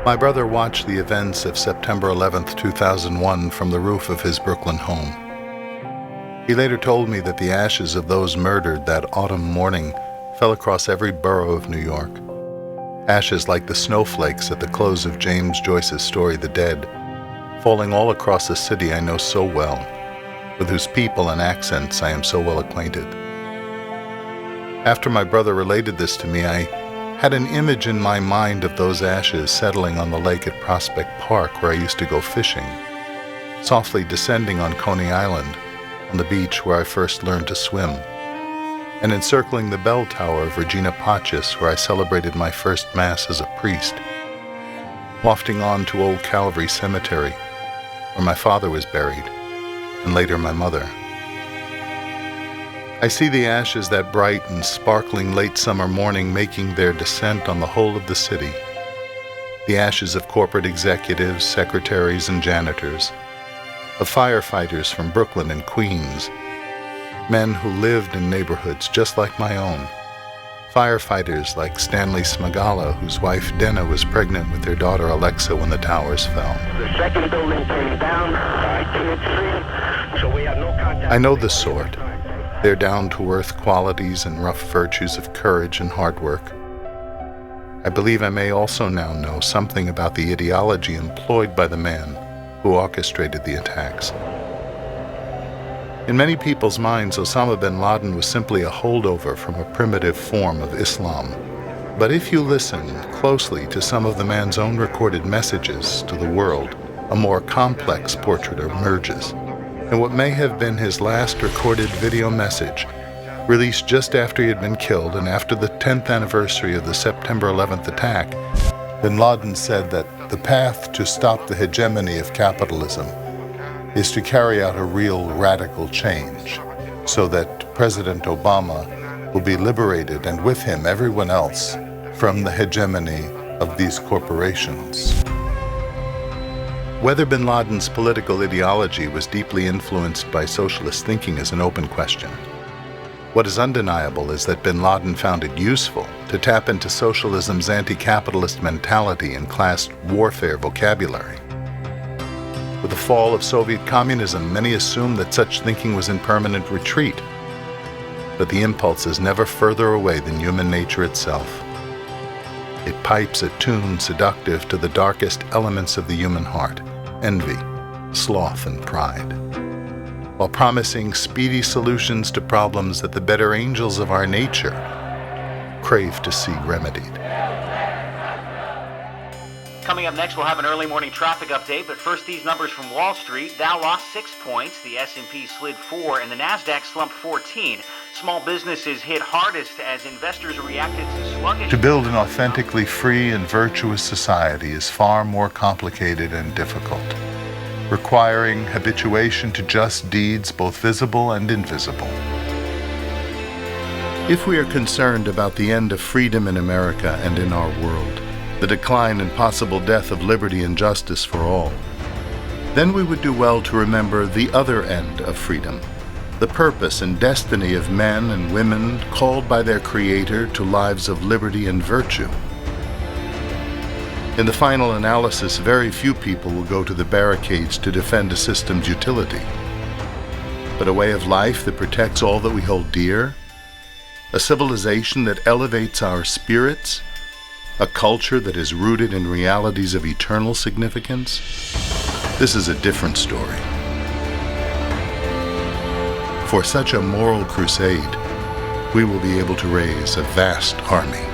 My brother watched the events of September 11th, 2001 from the roof of his Brooklyn home. He later told me that the ashes of those murdered that autumn morning fell across every borough of New York. Ashes like the snowflakes at the close of James Joyce's story, The Dead, falling all across a city I know so well, with whose people and accents I am so well acquainted. After my brother related this to me, I had an image in my mind of those ashes settling on the lake at Prospect Park where I used to go fishing, softly descending on Coney Island, on the beach where I first learned to swim, and encircling the bell tower of Regina Pacis where I celebrated my first Mass as a priest, wafting on to Old Calvary Cemetery, where my father was buried, and later my mother. I see the ashes that bright and sparkling late summer morning making their descent on the whole of the city. The ashes of corporate executives, secretaries, and janitors, of firefighters from Brooklyn and Queens, men who lived in neighborhoods just like my own, firefighters like Stanley Smagala, whose wife Denna was pregnant with their daughter Alexa when the towers fell. The second building came down. I can't see it, so we have no contact. I know the sort. Their down-to-earth qualities and rough virtues of courage and hard work. I believe I may also now know something about the ideology employed by the man who orchestrated the attacks. In many people's minds, Osama bin Laden was simply a holdover from a primitive form of Islam. But if you listen closely to some of the man's own recorded messages to the world, a more complex portrait emerges. And what may have been his last recorded video message, released just after he had been killed and after the 10th anniversary of the September 11th attack, bin Laden said that the path to stop the hegemony of capitalism is to carry out a real radical change so that President Obama will be liberated, and with him everyone else, from the hegemony of these corporations. Whether bin Laden's political ideology was deeply influenced by socialist thinking is an open question. What is undeniable is that bin Laden found it useful to tap into socialism's anti-capitalist mentality and class warfare vocabulary. With the fall of Soviet communism, many assumed that such thinking was in permanent retreat. But the impulse is never further away than human nature itself. It pipes a tune seductive to the darkest elements of the human heart: envy, sloth, and pride, while promising speedy solutions to problems that the better angels of our nature crave to see remedied. Coming up next, we'll have an early morning traffic update, but first these numbers from Wall Street. Dow lost 6 points, the S&P slid 4, and the Nasdaq slumped 14. Small businesses hit hardest as investors reacted to sluggish... To build an authentically free and virtuous society is far more complicated and difficult, requiring habituation to just deeds both visible and invisible. If we are concerned about the end of freedom in America and in our world, the decline and possible death of liberty and justice for all, then we would do well to remember the other end of freedom, the purpose and destiny of men and women called by their Creator to lives of liberty and virtue. In the final analysis, very few people will go to the barricades to defend a system's utility, but a way of life that protects all that we hold dear, a civilization that elevates our spirits, a culture that is rooted in realities of eternal significance. This is a different story. For such a moral crusade, we will be able to raise a vast army.